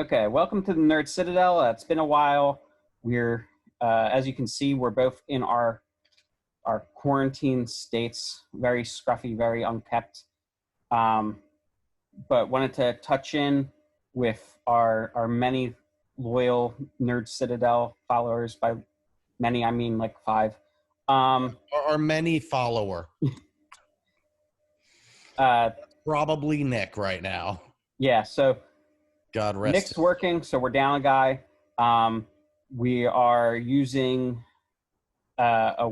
Okay, welcome to the Nerd Citadel. It's been a while. We're, as you can see, we're both in our quarantine states, very scruffy, very unkept. But wanted to touch in with our many loyal Nerd Citadel followers. By many, I mean like 5. Our many follower. Probably Nick right now. Yeah, so God rest Nick's working, so we're down a guy. We are using a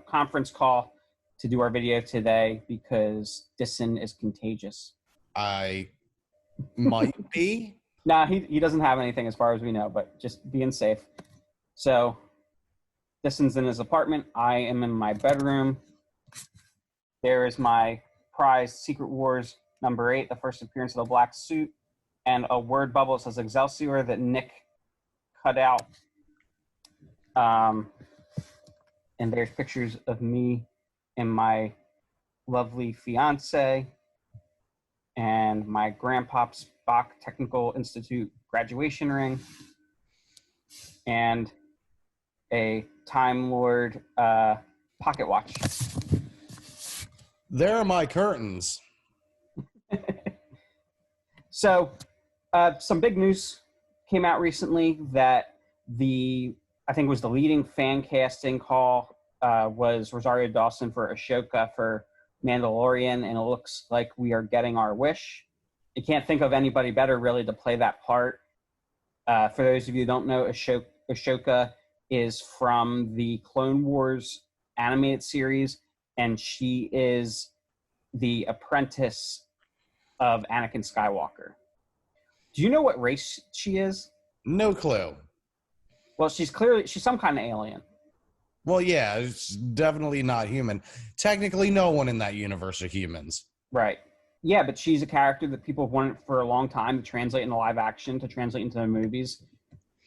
conference call to do our video today because Dyson is contagious. I might be. Nah, he doesn't have anything as far as we know, but just being safe. So Dyson's in his apartment. I am in my bedroom. There is my prized Secret Wars number 8, the first appearance of the black suit, and a word bubble that says Excelsior that Nick cut out. And there's pictures of me and my lovely fiance and my grandpa's Bach Technical Institute graduation ring and a Time Lord pocket watch. There are my curtains. So, some big news came out recently that I think it was the leading fan casting call was Rosario Dawson for Ashoka for Mandalorian, and it looks like we are getting our wish. You can't think of anybody better, really, to play that part. For those of you who don't know, Ashoka is from the Clone Wars animated series, and she is the apprentice of Anakin Skywalker. Do you know what race she is? No clue. Well, she's some kind of alien. Well, yeah, it's definitely not human. Technically, no one in that universe are humans. Right. Yeah, but she's a character that people have wanted for a long time to translate into live action, to translate into the movies.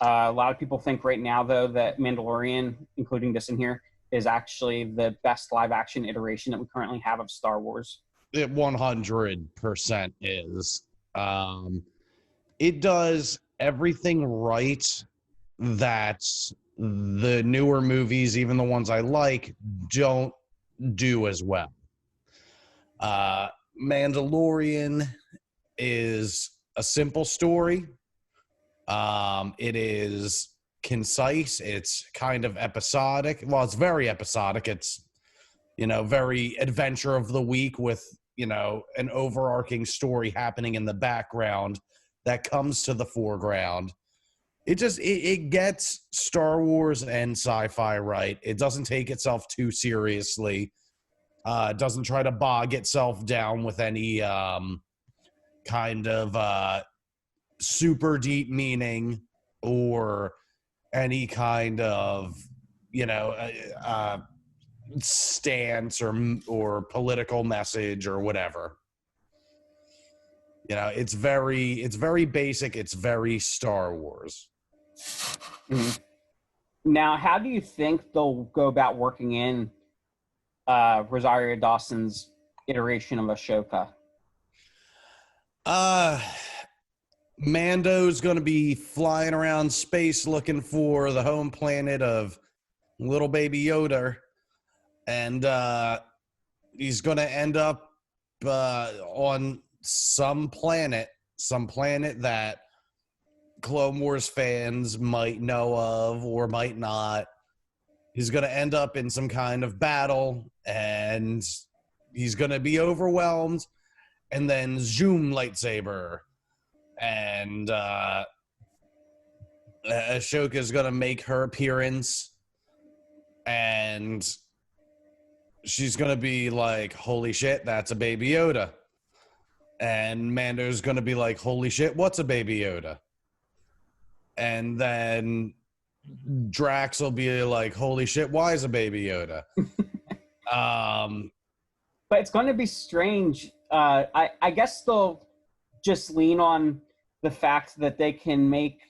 A lot of people think right now, though, that Mandalorian, including this in here, is actually the best live action iteration that we currently have of Star Wars. It 100% is. It does everything right that the newer movies, even the ones I like, don't do as well. Mandalorian is a simple story. It is concise. It's kind of episodic. Well, it's very episodic. It's, very adventure of the week with, an overarching story happening in the background that comes to the foreground. It gets Star Wars and sci-fi right. It doesn't take itself too seriously. It doesn't try to bog itself down with any kind of super deep meaning or any kind of, stance or political message or whatever. It's very basic. It's very Star Wars. Mm-hmm. Now, how do you think they'll go about working in Rosario Dawson's iteration of Ashoka? Mando's going to be flying around space looking for the home planet of little baby Yoda, and he's going to end up on some planet that Clone Wars fans might know of or might not. He's going to end up in some kind of battle, and he's going to be overwhelmed, and then zoom lightsaber, and Ashoka's going to make her appearance, and she's going to be like, holy shit, that's a baby Yoda. And Mando's going to be like, holy shit, what's a baby Yoda? And then Drax will be like, holy shit, why is a baby Yoda? But it's going to be strange. I guess they'll just lean on the fact that they can make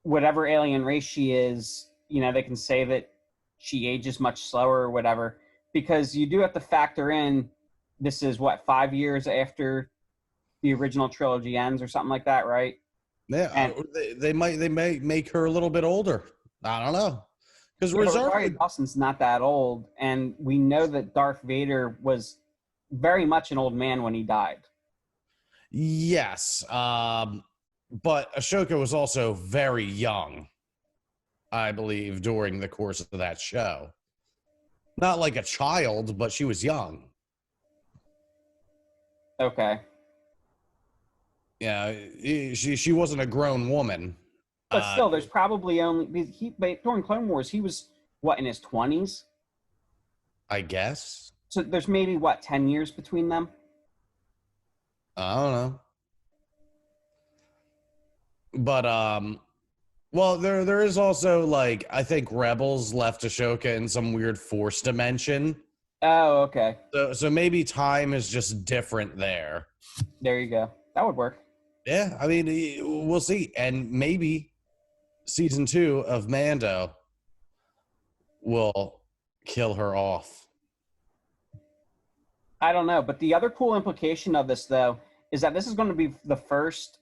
whatever alien race she is, they can say that she ages much slower or whatever, because you do have to factor in this is, 5 years after the original trilogy ends or something like that, right? Yeah, And they may make her a little bit older. I don't know, because yeah, Rosario. Rosario Dawson's not that old, and we know that Darth Vader was very much an old man when he died. Yes, but Ashoka was also very young, I believe, during the course of that show. Not like a child, but she was young. Okay. Yeah, she wasn't a grown woman. But still, there's probably only during Clone Wars he was what, in his 20s. I guess. So there's maybe what, 10 years between them. I don't know. But well, there is also, like, I think Rebels left Ashoka in some weird Force dimension. Oh, okay. So maybe time is just different there. There you go. That would work. Yeah, I mean, we'll see. And maybe season 2 of Mando will kill her off. I don't know, but the other cool implication of this, though, is that this is going to be the first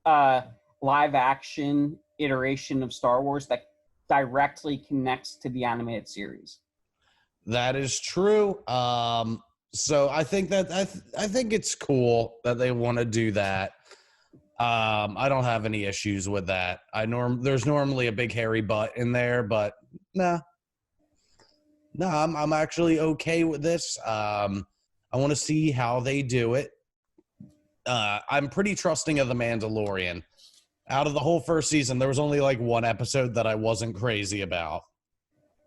live action iteration of Star Wars that directly connects to the animated series. That is true. So I think that I think it's cool that they want to do that. I don't have any issues with that. There's normally a big hairy butt in there, but no, I'm actually okay with this. I want to see how they do it. I'm pretty trusting of The Mandalorian. Out of the whole first season, there was only like one episode that I wasn't crazy about.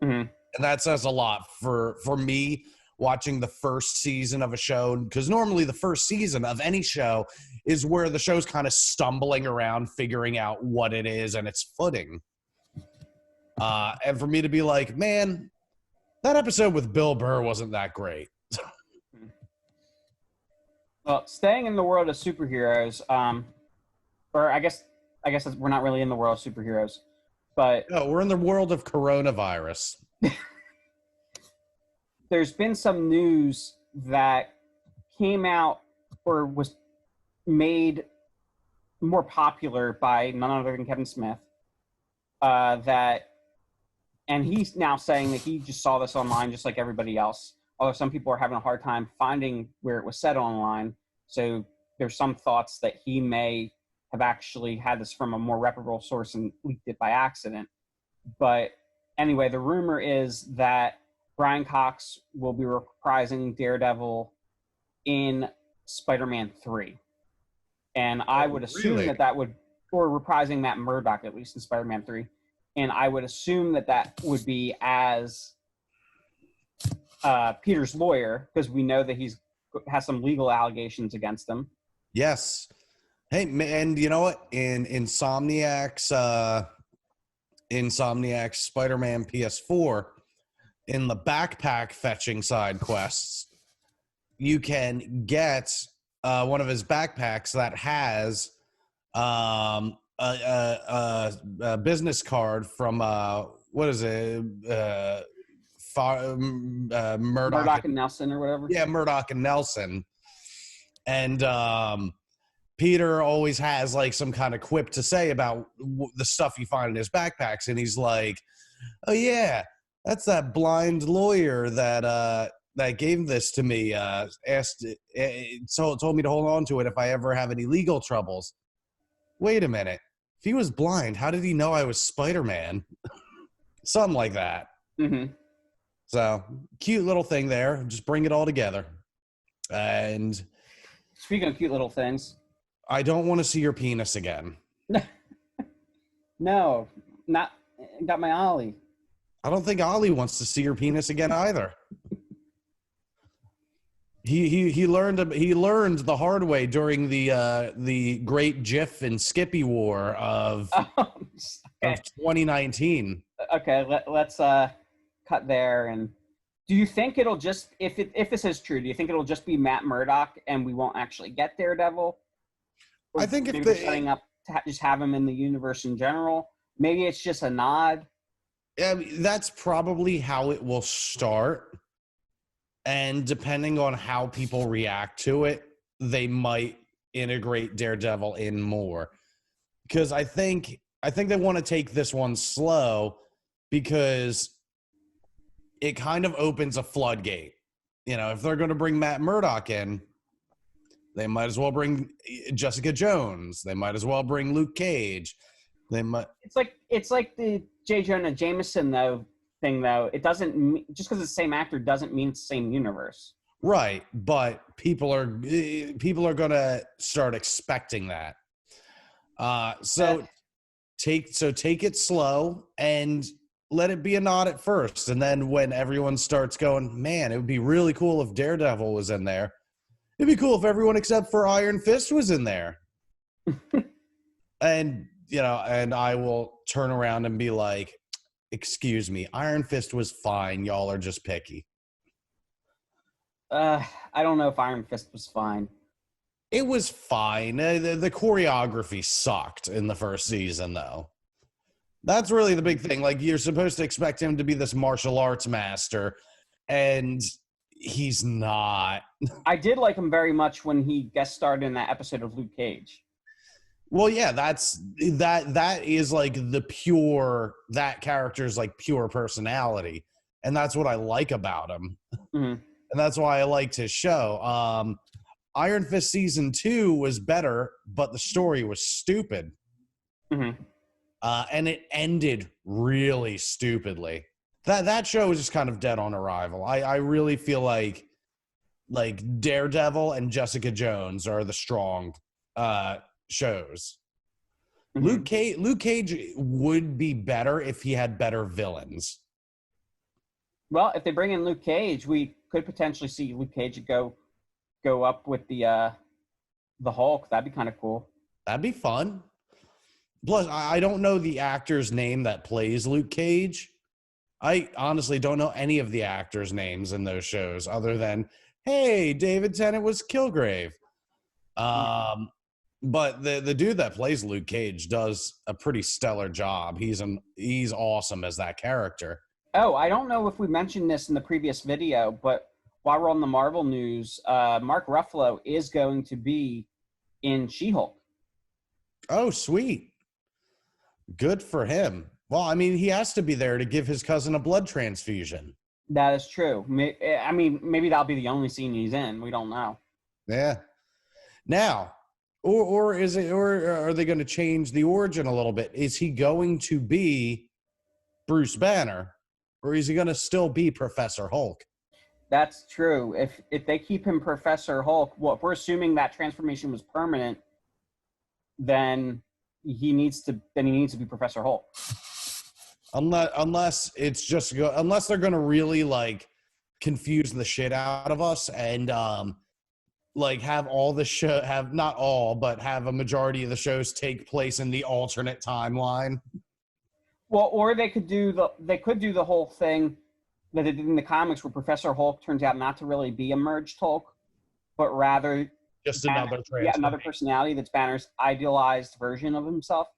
Mm-hmm. And that says a lot for me watching the first season of a show, because normally the first season of any show is where the show's kind of stumbling around, figuring out what it is and its footing. And for me to be like, man, that episode with Bill Burr wasn't that great. Well, staying in the world of superheroes, or I guess we're not really in the world of superheroes, but No, we're in the world of coronavirus. there's been some news that came out or was made more popular by none other than Kevin Smith. And he's now saying that he just saw this online just like everybody else. Although some people are having a hard time finding where it was said online. So there's some thoughts that he may have actually had this from a more reputable source and leaked it by accident. But anyway, the rumor is that Brian Cox will be reprising Daredevil in Spider-Man 3. And I would assume really? that would, or reprising Matt Murdock at least in Spider-Man 3. And I would assume that would be as Peter's lawyer, because we know that he's has some legal allegations against him. Yes. Hey, and you know what? In Insomniac's Spider-Man PS4, in the backpack fetching side quests, you can get one of his backpacks that has a business card from what is it? Murdoch and Nelson or whatever. Yeah, Murdoch and Nelson. And Peter always has like some kind of quip to say about the stuff you find in his backpacks, and he's like, "Oh yeah, that's that blind lawyer that gave this to me. Told me to hold on to it if I ever have any legal troubles." Wait a minute. If he was blind, how did he know I was Spider-Man? Something like that. Mm-hmm. So, cute little thing there. Just bring it all together. And speaking of cute little things, I don't want to see your penis again. No, not got my Ollie. I don't think Ollie wants to see your penis again either. He learned the hard way during the great GIF and Skippy war of 2019. Okay, let's cut there. And do you think it'll just, if this is true, do you think it'll just be Matt Murdock and we won't actually get Daredevil? Or I think if they're setting up to just have him in the universe in general, maybe it's just a nod. Yeah, that's probably how it will start. And depending on how people react to it, they might integrate Daredevil in more, because I think they want to take this one slow, because it kind of opens a floodgate. You know, if they're going to bring Matt Murdock in, they might as well bring Jessica Jones. They might as well bring Luke Cage. They might. It's like the J. Jonah Jameson thing though. It doesn't just because it's the same actor doesn't mean it's the same universe. Right, but people are gonna start expecting that. So take it slow and let it be a nod at first, and then when everyone starts going, man, it would be really cool if Daredevil was in there. It'd be cool if everyone except for Iron Fist was in there. And I will turn around and be like, excuse me, Iron Fist was fine. Y'all are just picky. I don't know if Iron Fist was fine. It was fine. The choreography sucked in the first season, though. That's really the big thing. Like, you're supposed to expect him to be this martial arts master, and he's not. I did like him very much when he guest starred in that episode of Luke Cage. Well, yeah, that is like that character's like pure personality, and that's what I like about him. Mm-hmm. And that's why I liked his show. Iron Fist season 2 was better, but the story was stupid. Mm-hmm. And it ended really stupidly. That show was just kind of dead on arrival. I really feel like Daredevil and Jessica Jones are the strong shows. Mm-hmm. Luke Cage would be better if he had better villains. Well, if they bring in Luke Cage, we could potentially see Luke Cage go up with the Hulk. That'd be kind of cool. That'd be fun. Plus, I don't know the actor's name that plays Luke Cage. I honestly don't know any of the actors' names in those shows other than, hey, David Tennant was Kilgrave. But the dude that plays Luke Cage does a pretty stellar job. He's awesome as that character. Oh, I don't know if we mentioned this in the previous video, but while we're on the Marvel news, Mark Ruffalo is going to be in She-Hulk. Oh, sweet. Good for him. Well, I mean, he has to be there to give his cousin a blood transfusion. That is true. I mean, maybe that'll be the only scene he's in. We don't know. Yeah. Now, or are they going to change the origin a little bit? Is he going to be Bruce Banner, or is he going to still be Professor Hulk? That's true. If they keep him Professor Hulk, well, if we're assuming that transformation was permanent, then he needs to be Professor Hulk. Unless they're going to really like confuse the shit out of us and like have not all, but have a majority of the shows take place in the alternate timeline. Well, or they could do the whole thing that they did in the comics where Professor Hulk turns out not to really be a merged Hulk, but rather just another personality that's Banner's idealized version of himself.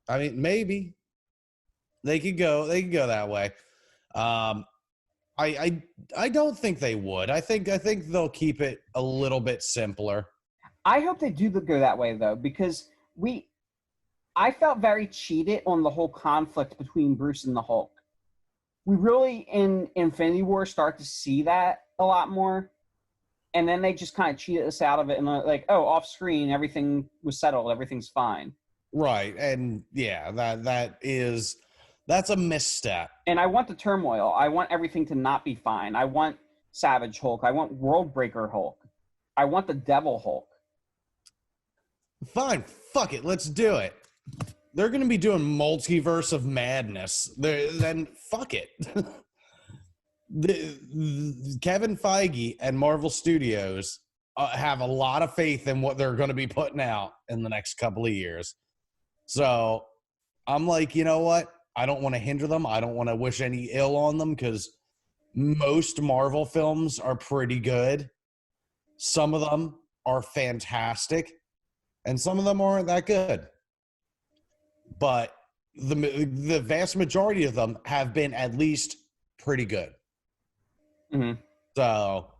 I mean, maybe they could go that way. I don't think they would. I think they'll keep it a little bit simpler. I hope they do go that way though, because I felt very cheated on the whole conflict between Bruce and the Hulk. We really in Infinity War start to see that a lot more. And then they just kind of cheated us out of it and like, oh, off screen, everything was settled, everything's fine. Right. And yeah, that's a misstep. And I want the turmoil. I want everything to not be fine. I want Savage Hulk. I want World Breaker Hulk. I want the Devil Hulk. Fine. Fuck it. Let's do it. They're going to be doing Multiverse of Madness. Then fuck it. Kevin Feige and Marvel Studios have a lot of faith in what they're going to be putting out in the next couple of years. So I'm like, you know what? I don't want to hinder them. I don't want to wish any ill on them because most Marvel films are pretty good. Some of them are fantastic, and some of them aren't that good. But the vast majority of them have been at least pretty good. Mm-hmm. So,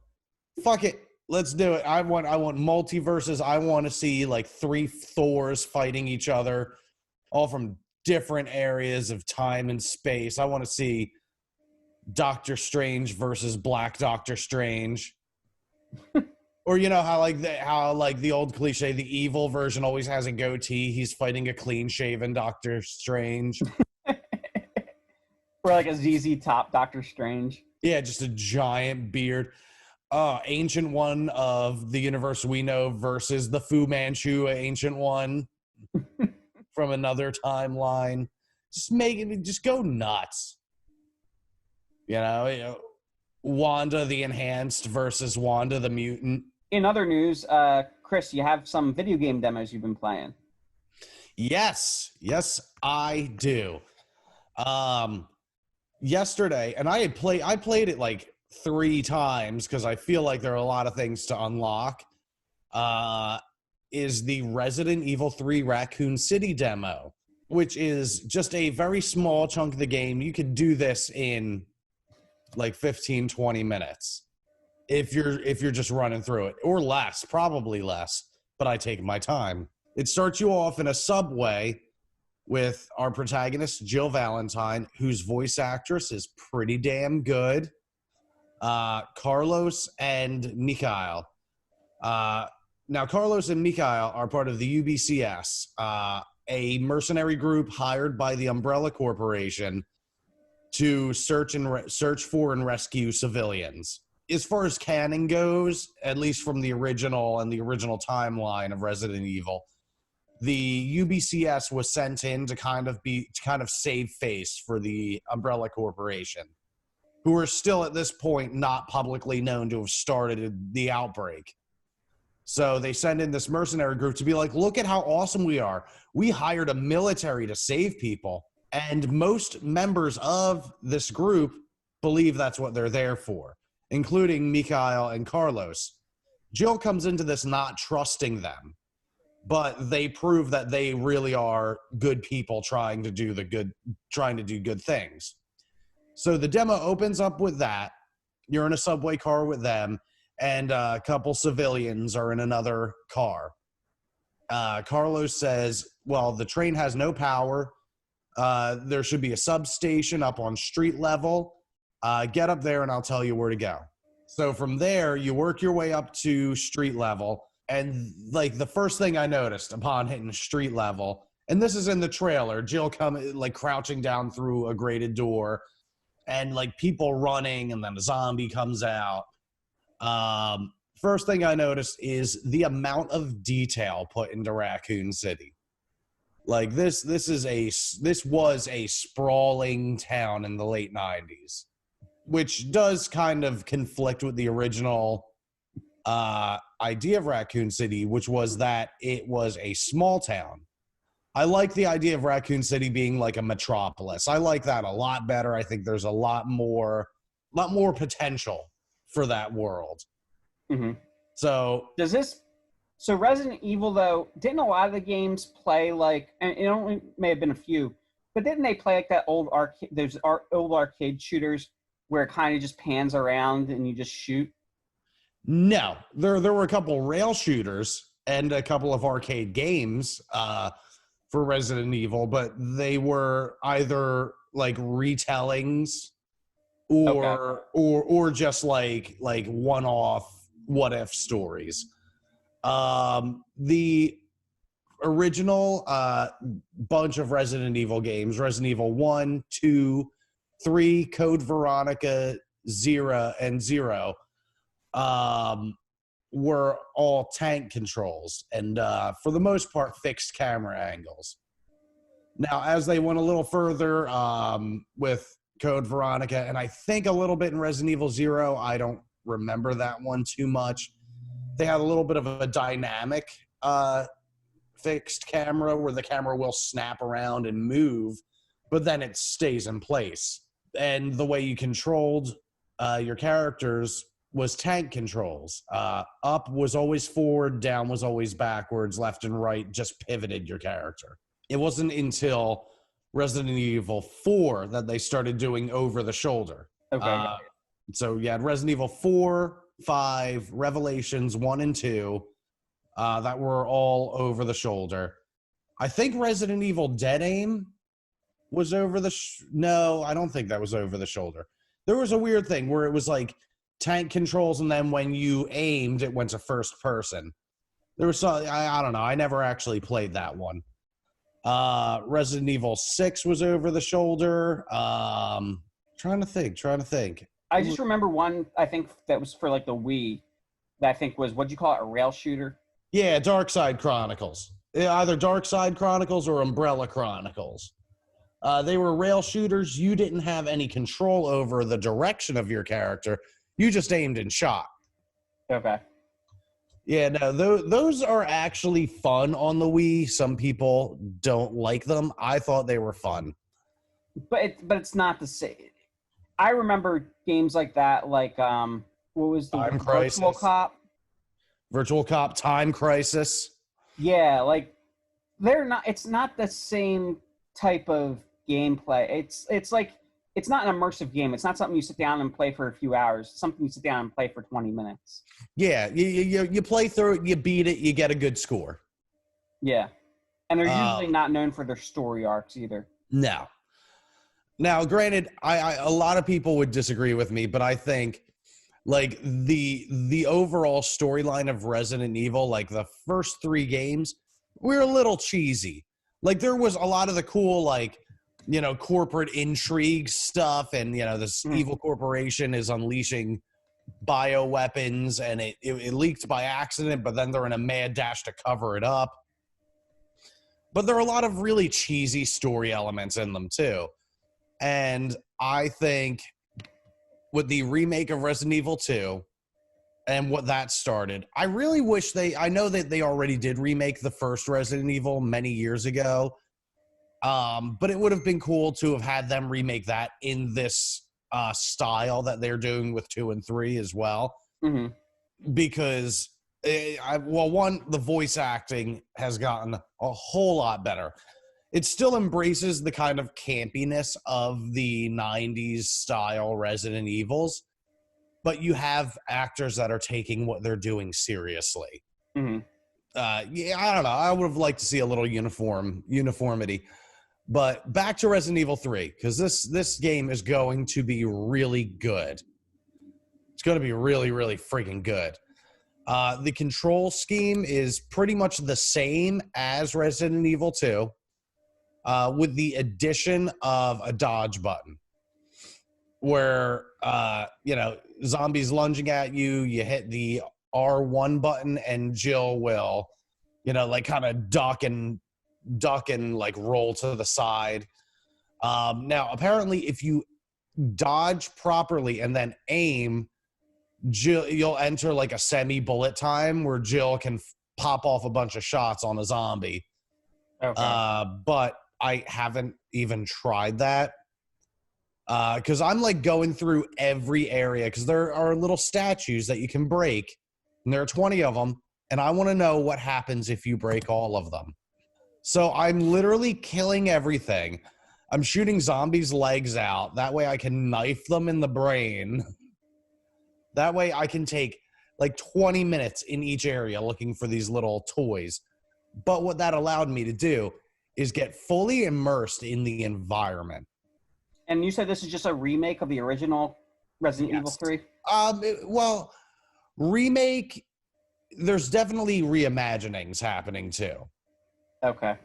fuck it. Let's do it. I want multiverses. I want to see like 3 Thors fighting each other, all from different areas of time and space. I want to see Doctor Strange versus Black Doctor Strange. Or you know how the old cliche, the evil version always has a goatee. He's fighting a clean-shaven Doctor Strange. Or like a ZZ Top Doctor Strange. Yeah, just a giant beard. Ancient One of the universe we know versus the Fu Manchu Ancient One from another timeline. Just go nuts. You know, Wanda the Enhanced versus Wanda the Mutant. In other news, Chris, you have some video game demos you've been playing. Yes, I do. Yesterday, and I played it like 3 times because I feel like there are a lot of things to unlock. Is the Resident Evil 3 Raccoon City demo, which is just a very small chunk of the game. You could do this in like 15-20 minutes if you're just running through it, or less, probably less, but I take my time. It starts you off in a subway with our protagonist, Jill Valentine, whose voice actress is pretty damn good. Carlos and Mikhail. Now, Carlos and Mikhail are part of the UBCS, a mercenary group hired by the Umbrella Corporation to search for and rescue civilians. As far as canon goes, at least from the original timeline of Resident Evil, the UBCS was sent in to kind of save face for the Umbrella Corporation, who are still at this point not publicly known to have started the outbreak. So they send in this mercenary group to be like, look at how awesome we are. We hired a military to save people. And most members of this group believe that's what they're there for, including Mikhail and Carlos. Jill comes into this not trusting them, but they prove that they really are good people trying to do good things. So the demo opens up with that. You're in a subway car with them, and a couple civilians are in another car. Carlos says, well, the train has no power. There should be a substation up on street level. Get up there and I'll tell you where to go. So from there, you work your way up to street level. And like the first thing I noticed upon hitting street level, and this is in the trailer, Jill crouching down through a grated door, and like people running, and then a zombie comes out. First thing I noticed is the amount of detail put into Raccoon City. Like this was a sprawling town in the late 90s, which does kind of conflict with the original idea of Raccoon City, which was that it was a small town. I like the idea of Raccoon City being like a metropolis. I like that a lot better. I think there's a lot more potential for that world. Mm-hmm. So Resident Evil, though, didn't a lot of the games play like, and it only may have been a few, but didn't they play like that old old arcade shooters where it kind of just pans around and you just shoot? No, there were a couple rail shooters and a couple of arcade games for Resident Evil, but they were either like retellings or just like one-off what-if stories. The original bunch of Resident Evil games, Resident Evil 1, 2, 3, Code Veronica, 0, and 0, were all tank controls and for the most part fixed camera angles. Now, as they went a little further with Code Veronica, and I think a little bit in Resident Evil 0, I don't remember that one too much, they had a little bit of a dynamic fixed camera where the camera will snap around and move, but then it stays in place. And the way you controlled your characters was tank controls. Up was always forward, down was always backwards, left and right just pivoted your character. It wasn't until Resident Evil 4 that they started doing over the shoulder. Okay. So you had Resident Evil 4, 5, Revelations 1 and 2, that were all over the shoulder. I think Resident Evil Dead Aim was over the no, I don't think that was over the shoulder. There was a weird thing where it was like tank controls, and then when you aimed, it went to first person. There was some, I don't know. I never actually played that one. Resident Evil 6 was over the shoulder. Trying to think. I just remember one, I think that was for like the Wii, that I think was, what'd you call it, a rail shooter? Yeah, Dark Side Chronicles. Either Dark Side Chronicles or Umbrella Chronicles. They were rail shooters. You didn't have any control over the direction of your character. You just aimed and shot. Okay. Yeah, no, those are actually fun on the Wii. Some people don't like them. I thought they were fun. But it's not the same. I remember games like that, like, what was the Time Virtual Crisis. Cop? Virtual Cop, Time Crisis. Yeah, like, it's not the same type of gameplay. It's like, it's not an immersive game. It's not something you sit down and play for a few hours. It's something you sit down and play for 20 minutes. Yeah, you play through it, you beat it, you get a good score. Yeah. And they're usually not known for their story arcs either. No. Now, granted, a lot of people would disagree with me, but I think like the overall storyline of Resident Evil, like the first 3 games, were a little cheesy. Like there was a lot of the cool, like, you know, corporate intrigue stuff, and you know, this evil corporation is unleashing bioweapons, and it leaked by accident, but then they're in a mad dash to cover it up. But there are a lot of really cheesy story elements in them too. And I think with the remake of Resident Evil 2 and what that started, I really wish I know that they already did remake the first Resident Evil many years ago. But it would have been cool to have had them remake that in this style that they're doing with 2 and 3 as well. Mm-hmm. Because, one, the voice acting has gotten a whole lot better. It still embraces the kind of campiness of the 90s style Resident Evils, but you have actors that are taking what they're doing seriously. Mm-hmm. Yeah, I don't know. I would have liked to see a little uniformity. But back to Resident Evil 3, because this game is going to be really good. It's going to be really, really freaking good. The control scheme is pretty much the same as Resident Evil 2, with the addition of a dodge button, where, zombies lunging at you, you hit the R1 button, and Jill will, like kind of duck and like roll to the side. Now, apparently, if you dodge properly and then aim, Jill, you'll enter like a semi-bullet time where Jill can pop off a bunch of shots on a zombie. Okay. But I haven't even tried that because I'm like going through every area, because there are little statues that you can break, and there are 20 of them, and I want to know what happens if you break all of them. So I'm literally killing everything. I'm shooting zombies' legs out. That way I can knife them in the brain. That way I can take like 20 minutes in each area looking for these little toys. But what that allowed me to do is get fully immersed in the environment. And you said this is just a remake of the original Resident Evil 3? Remake, there's definitely reimaginings happening too. Okay.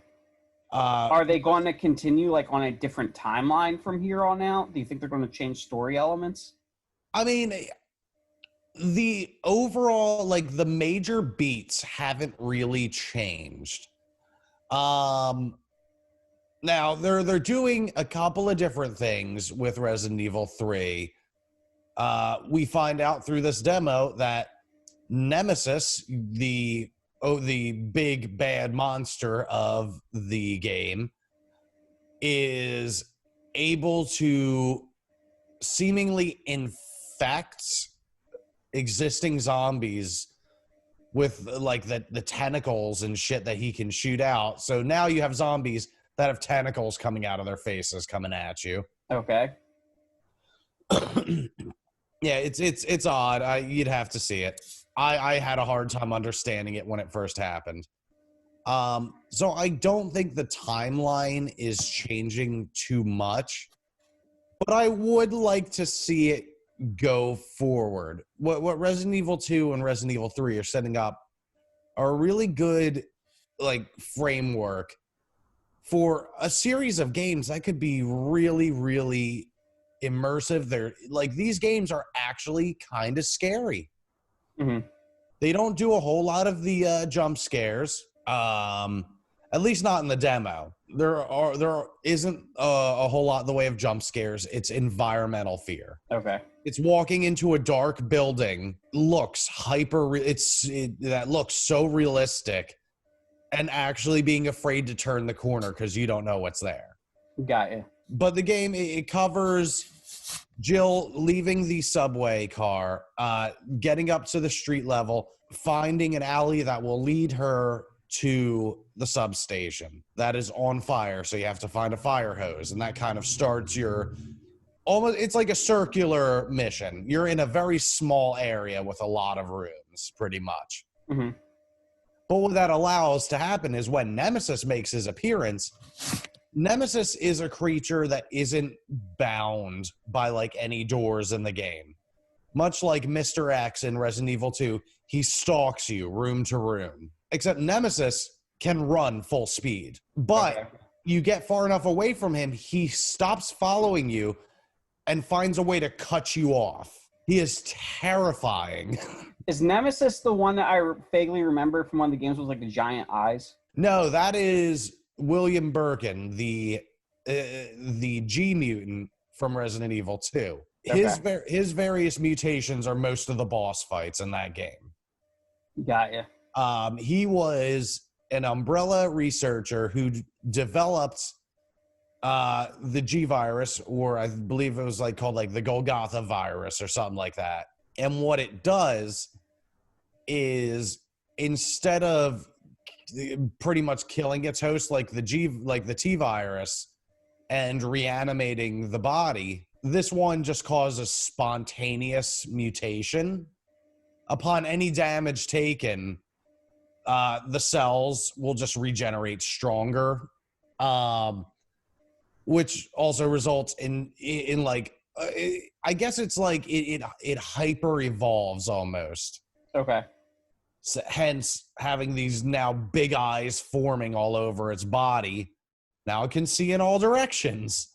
Are they going to continue like on a different timeline from here on out? Do you think they're going to change story elements? I mean, the overall, like the major beats haven't really changed. Now they're doing a couple of different things with Resident Evil 3. We find out through this demo that Nemesis, the big bad monster of the game, is able to seemingly infect existing zombies with like the tentacles and shit that he can shoot out. So now you have zombies that have tentacles coming out of their faces coming at you. Okay. Yeah, it's odd. You'd have to see it. I had a hard time understanding it when it first happened. So I don't think the timeline is changing too much, but I would like to see it go forward. What Resident Evil 2 and Resident Evil 3 are setting up are a really good like framework for a series of games that could be really, really immersive. They're like, these games are actually kind of scary. Mm-hmm. They don't do a whole lot of the jump scares, at least not in the demo. There isn't a whole lot in the way of jump scares. It's environmental fear. Okay. It's walking into a dark building, looks that looks so realistic, and actually being afraid to turn the corner because you don't know what's there. Got you. But the game, it covers Jill leaving the subway car, getting up to the street level, finding an alley that will lead her to the substation that is on fire. So you have to find a fire hose, and that kind of starts your it's like a circular mission. You're in a very small area with a lot of rooms, pretty much. Mm-hmm. But what that allows to happen is when Nemesis makes his appearance, Nemesis is a creature that isn't bound by like any doors in the game. Much like Mr. X in Resident Evil 2, he stalks you room to room. Except Nemesis can run full speed. But you get far enough away from him, he stops following you and finds a way to cut you off. He is terrifying. Is Nemesis the one that I vaguely remember from one of the games with like the giant eyes? No, that is William Birkin, the G mutant from Resident Evil 2. Okay. His various mutations are most of the boss fights in that game. Got you. He was an Umbrella researcher who developed the G virus, or I believe it was like called like the Golgotha virus or something like that. And what it does is, instead of pretty much killing its host like the T virus and reanimating the body, this one just causes spontaneous mutation. Upon any damage taken, the cells will just regenerate stronger, which also results in like I guess it's like it hyper evolves almost. Okay. So, hence having these now big eyes forming all over its body. Now it can see in all directions.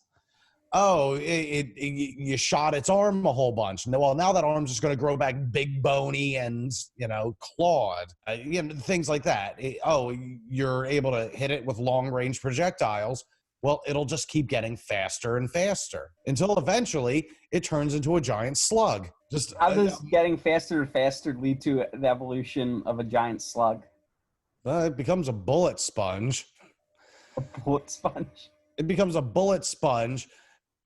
Oh, you shot its arm a whole bunch. Well, now that arm's just going to grow back big, bony, and, clawed. Things like that. You're able to hit it with long-range projectiles. Well, it'll just keep getting faster and faster until eventually it turns into a giant slug. How does getting faster and faster lead to the evolution of a giant slug? It becomes a bullet sponge. A bullet sponge? It becomes a bullet sponge.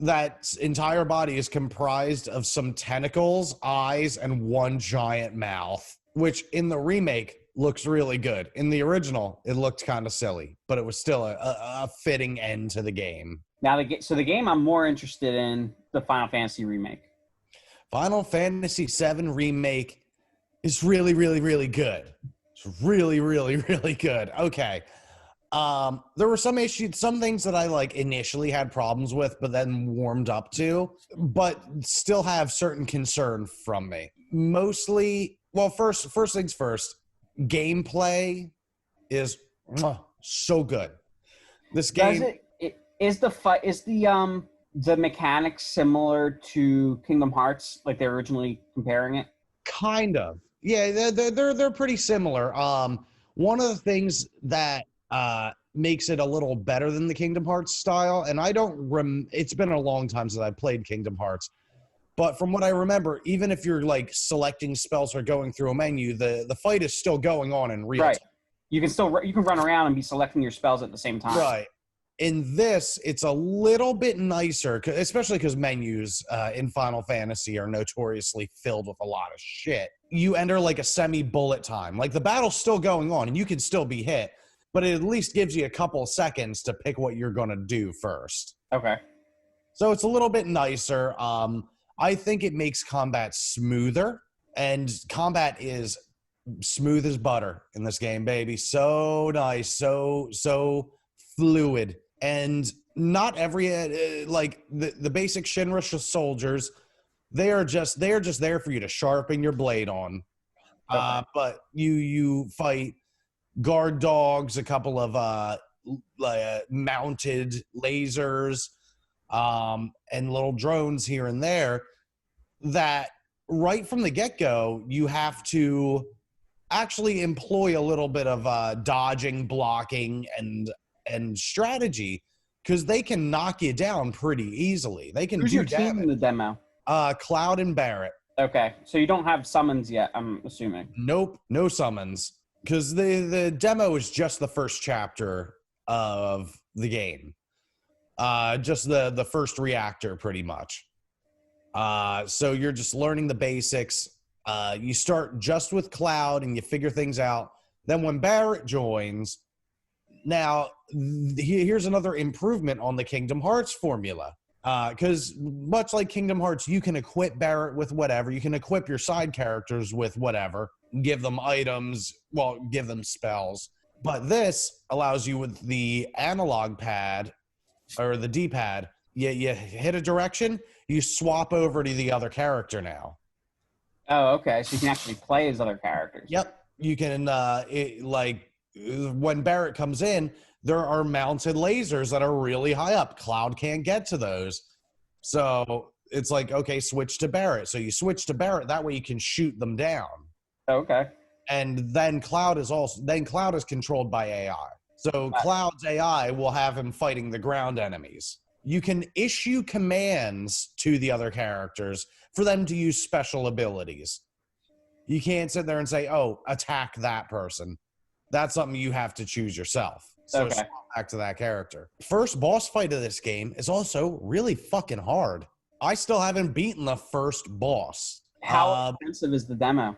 That entire body is comprised of some tentacles, eyes, and one giant mouth, which in the remake looks really good. In the original, it looked kind of silly, but it was still a fitting end to the game. Now, the game I'm more interested in, the Final Fantasy remake. Final Fantasy VII remake is really, really, really good. It's really, really, really good. Okay. There were some issues, some things that I like initially had problems with, but then warmed up to, but still have certain concern from me. Mostly, well, first things first, gameplay is so good. This game is the mechanics similar to Kingdom Hearts, like they're originally comparing it? Kind of. Yeah, they're pretty similar. One of the things that makes it a little better than the Kingdom Hearts style, and it's been a long time since I played Kingdom Hearts, but from what I remember, even if you're like selecting spells or going through a menu, the fight is still going on in real time. You can run around and be selecting your spells at the same time. Right. In this, it's a little bit nicer, especially because menus in Final Fantasy are notoriously filled with a lot of shit. You enter like a semi-bullet time. Like the battle's still going on and you can still be hit, but it at least gives you a couple of seconds to pick what you're going to do first. Okay. So it's a little bit nicer. I think it makes combat smoother, and combat is smooth as butter in this game, baby. So nice, so fluid, and not every like the basic Shinra soldiers. They are just there for you to sharpen your blade on. Okay. But you fight guard dogs, a couple of mounted lasers, and little drones here and there. That right from the get-go, you have to actually employ a little bit of dodging, blocking, and strategy, because they can knock you down pretty easily. They can Who's do your team in damage. the demo? Cloud and Barrett. Okay, so you don't have summons yet, I'm assuming. Nope, no summons, because the demo is just the first chapter of the game. Just the first reactor, pretty much. So you're just learning the basics. You start just with Cloud and you figure things out. Then when Barrett joins, now here's another improvement on the Kingdom Hearts formula. Because much like Kingdom Hearts, you can equip Barrett with whatever. You can equip your side characters with whatever. Give them items, well, give them spells. But this allows you with the analog pad, or the D-pad, you hit a direction, you swap over to the other character now. Oh, okay, so you can actually play as other characters. Yep. You can, when Barrett comes in, there are mounted lasers that are really high up. Cloud can't get to those. So it's like, okay, switch to Barrett. So you switch to Barrett, that way you can shoot them down. Okay. And then Cloud is controlled by AI. So Cloud's AI will have him fighting the ground enemies. You can issue commands to the other characters for them to use special abilities. You can't sit there and say, oh, attack that person. That's something you have to choose yourself. So swap back to that character. First boss fight of this game is also really fucking hard. I still haven't beaten the first boss. How extensive is the demo?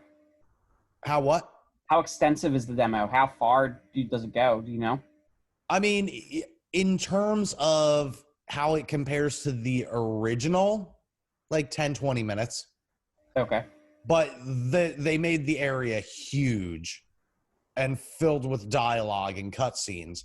How what? How extensive is the demo? How far does it go? Do you know? I mean, in terms of how it compares to the original, like 10, 20 minutes. Okay. But they made the area huge and filled with dialogue and cutscenes.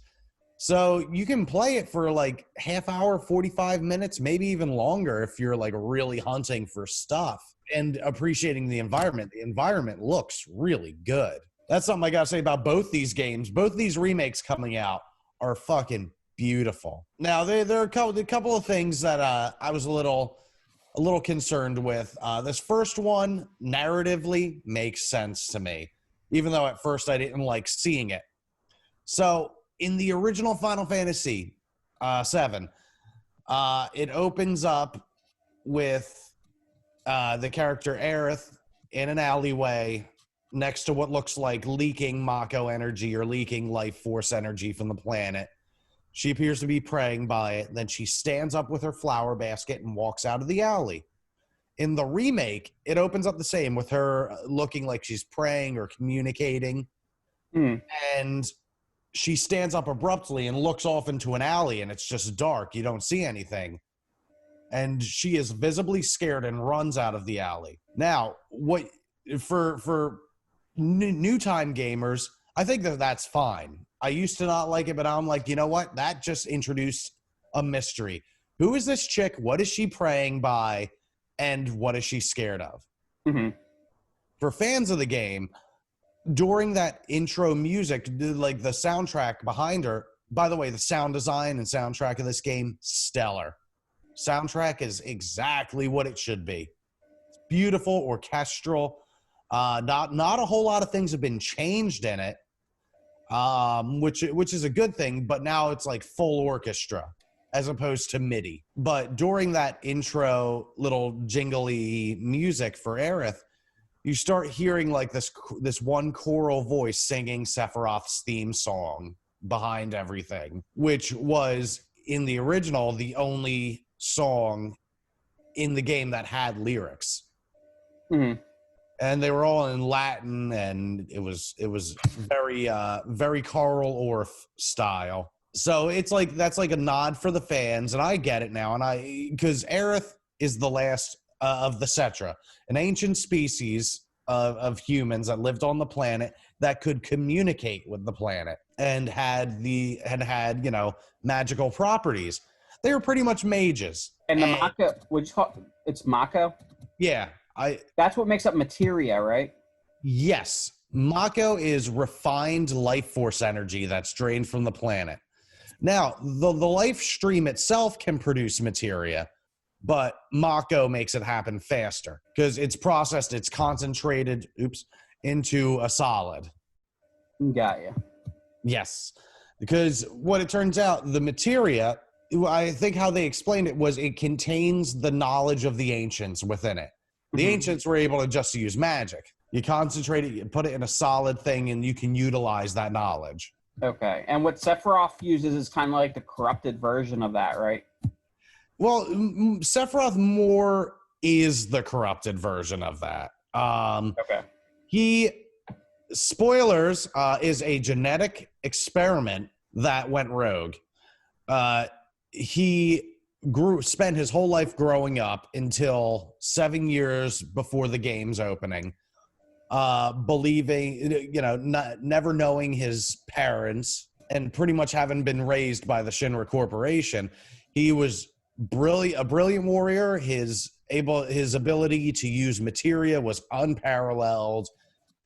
So you can play it for like half hour, 45 minutes, maybe even longer if you're like really hunting for stuff and appreciating the environment. The environment looks really good. That's something I gotta say about both these games. Both these remakes coming out are fucking beautiful. Now, there are a couple of things that I was a little concerned with. This first one, narratively, makes sense to me, even though at first I didn't like seeing it. So, in the original Final Fantasy VII, it opens up with the character Aerith in an alleyway next to what looks like leaking Mako energy or leaking life force energy from the planet. She appears to be praying by it. Then she stands up with her flower basket and walks out of the alley. In the remake, it opens up the same with her looking like she's praying or communicating. And she stands up abruptly and looks off into an alley, and it's just dark. You don't see anything. And she is visibly scared and runs out of the alley. Now, what for new time gamers, I think that's fine. I used to not like it, but I'm like, you know what? That just introduced a mystery. Who is this chick? What is she praying by? And what is she scared of? For fans of the game, during that intro music, like the soundtrack behind her, by the way, the sound design and soundtrack of this game, stellar. Soundtrack is exactly what it should be. It's beautiful, orchestral. Not a whole lot of things have been changed in it, which is a good thing, but now it's like full orchestra as opposed to MIDI. But during that intro little jingly music for Aerith, you start hearing like this one choral voice singing Sephiroth's theme song behind everything, which was in the original the only song in the game that had lyrics. And they were all in Latin, and it was very Carl Orff style. So it's like that's like a nod for the fans, and I get it now. And because Aerith is the last of the Cetra, an ancient species of humans that lived on the planet that could communicate with the planet and had magical properties. They were pretty much mages. And the Mako, it's Mako? Yeah. That's what makes up materia, right? Yes. Mako is refined life force energy that's drained from the planet. Now, the life stream itself can produce materia, but Mako makes it happen faster because it's processed, it's concentrated, into a solid. Got you. Yes. Because what it turns out, the materia, I think how they explained it was it contains the knowledge of the ancients within it. The ancients were able to just use magic. You concentrate it, you put it in a solid thing, and you can utilize that knowledge. Okay. And what Sephiroth uses is kind of like the corrupted version of that, right? Well, Sephiroth more is the corrupted version of that. Okay. He, spoilers, is a genetic experiment that went rogue. He spent his whole life growing up until 7 years before the game's opening, believing, never knowing his parents and pretty much having been raised by the Shinra Corporation. He was a brilliant warrior. His ability to use materia was unparalleled.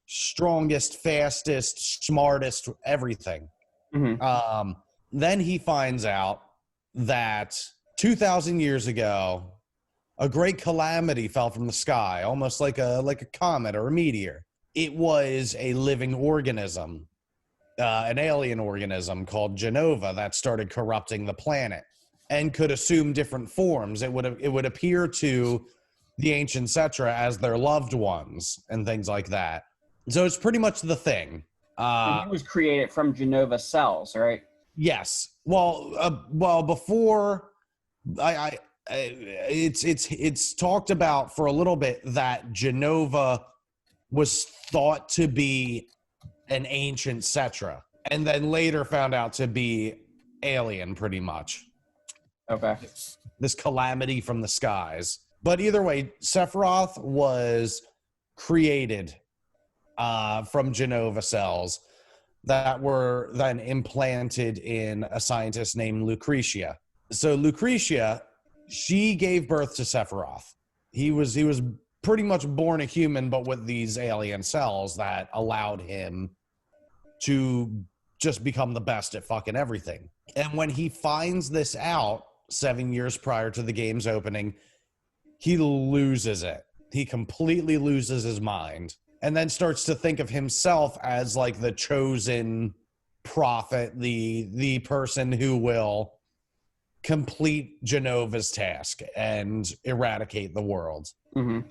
Strongest, fastest, smartest, everything. Then he finds out that 2,000 years ago, a great calamity fell from the sky, almost like a comet or a meteor. It was a living organism, an alien organism called Genova that started corrupting the planet and could assume different forms. It would appear to the ancient Cetra as their loved ones and things like that. So it's pretty much the thing. And he was created from Genova cells, right? Yes. Well, before it's talked about for a little bit that Genova was thought to be an ancient Cetra, and then later found out to be alien, pretty much. Okay. This calamity from the skies. But either way, Sephiroth was created from Genova cells that were then implanted in a scientist named Lucretia. So Lucretia, she gave birth to Sephiroth. He was pretty much born a human, but with these alien cells that allowed him to just become the best at fucking everything. And when he finds this out 7 years prior to the game's opening, he loses it. He completely loses his mind. And then starts to think of himself as like the chosen prophet, the person who will complete Genova's task and eradicate the world.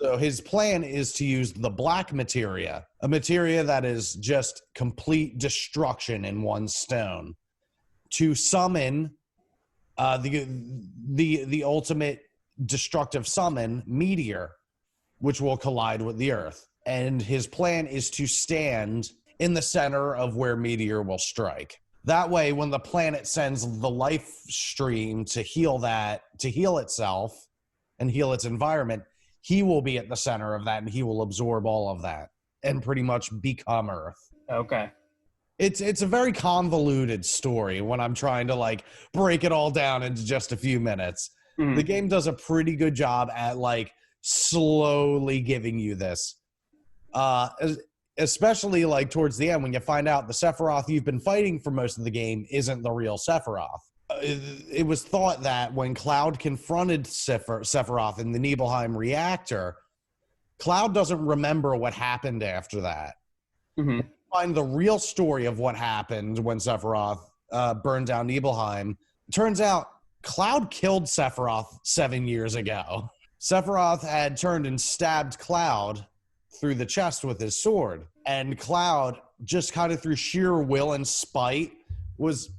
So his plan is to use the black materia, a materia that is just complete destruction in one stone, to summon the ultimate destructive summon, Meteor, which will collide with the Earth. And his plan is to stand in the center of where Meteor will strike. That way, when the planet sends the life stream to heal itself and heal its environment, he will be at the center of that, and he will absorb all of that and pretty much become Earth. Okay. It's a very convoluted story when I'm trying to break it all down into just a few minutes. The game does a pretty good job at slowly giving you this. Especially towards the end when you find out the Sephiroth you've been fighting for most of the game isn't the real Sephiroth. It was thought that when Cloud confronted Sephiroth in the Nibelheim reactor, Cloud doesn't remember what happened after that. Find the real story of what happened when Sephiroth burned down Nibelheim. Turns out Cloud killed Sephiroth 7 years ago. Sephiroth had turned and stabbed Cloud through the chest with his sword, and Cloud, just kind of through sheer will and spite, was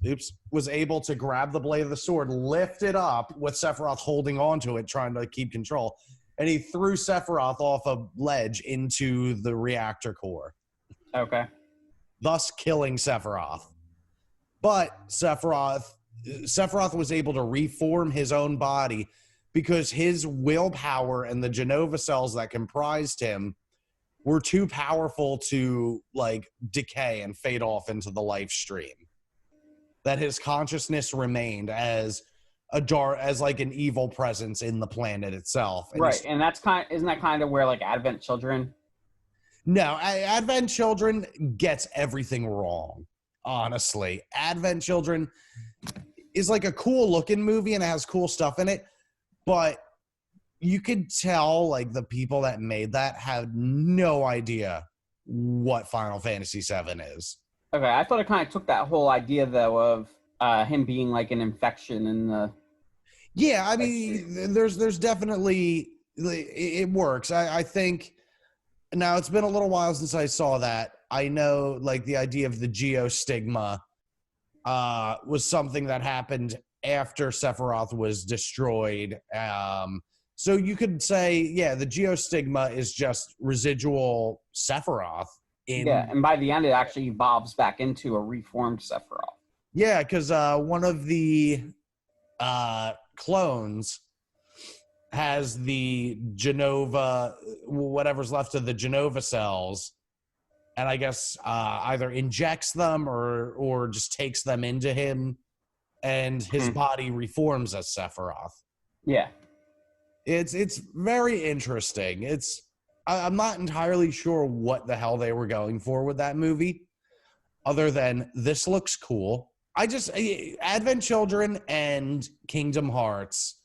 able to grab the blade of the sword, lift it up with Sephiroth holding onto it, trying to keep control, and he threw Sephiroth off a ledge into the reactor core. Okay. Thus killing Sephiroth. But Sephiroth was able to reform his own body because his willpower and the Genova cells that comprised him were too powerful to like decay and fade off into the life stream. That his consciousness remained as as like an evil presence in the planet itself. And right, and isn't that kind of where like Advent Children? No, Advent Children gets everything wrong, honestly. Advent Children is like a cool looking movie and it has cool stuff in it, but you could tell like the people that made that had no idea what Final Fantasy VII is. Okay, I thought it kind of took that whole idea though of him being like an infection in the. Yeah, I mean, there's definitely it works. I think now it's been a little while since I saw that. I know like the idea of the geostigma was something that happened after Sephiroth was destroyed. So you could say, yeah, the geostigma is just residual Sephiroth. Yeah, and by the end, it actually evolves back into a reformed Sephiroth. Yeah, because one of the clones has the Genova, whatever's left of the Genova cells, and I guess either injects them or just takes them into him, and his body reforms as Sephiroth. Yeah. It's very interesting. I'm not entirely sure what the hell they were going for with that movie, other than this looks cool. Advent Children and Kingdom Hearts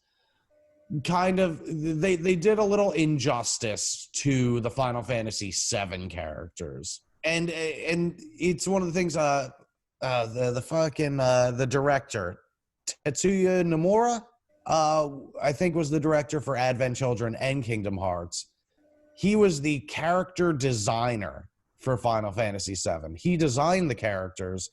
kind of they did a little injustice to the Final Fantasy VII characters, and it's one of the things. The director Tetsuya Nomura, I think was the director for Advent Children and Kingdom Hearts. He was the character designer for Final Fantasy VII. He designed the characters.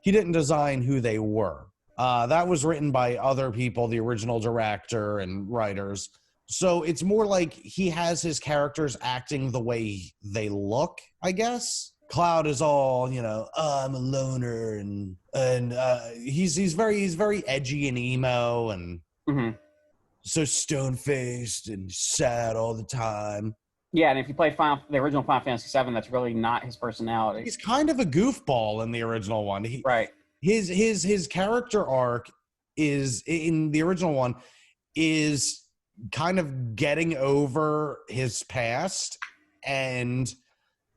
He didn't design who they were. That was written by other people, the original director and writers. So it's more like he has his characters acting the way they look, I guess. Cloud is all, I'm a loner, and he's very edgy and emo and so stone-faced and sad all the time. Yeah, and if you play the original Final Fantasy VII, that's really not his personality. He's kind of a goofball in the original one. Right. His character arc is in the original one is kind of getting over his past and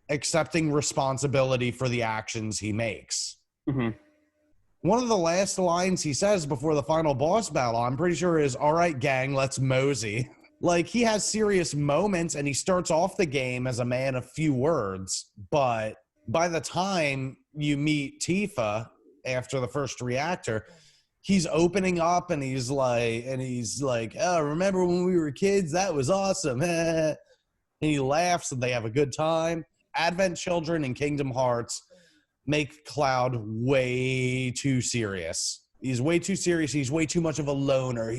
accepting responsibility for the actions he makes. One of the last lines he says before the final boss battle, I'm pretty sure, is, "All right, gang, let's mosey." Like, he has serious moments, and he starts off the game as a man of few words, but by the time you meet Tifa after the first reactor, he's opening up, and he's like, "Oh, remember when we were kids? That was awesome." And he laughs, and they have a good time. Advent Children and Kingdom Hearts make Cloud way too serious. He's way too serious. He's way too much of a loner.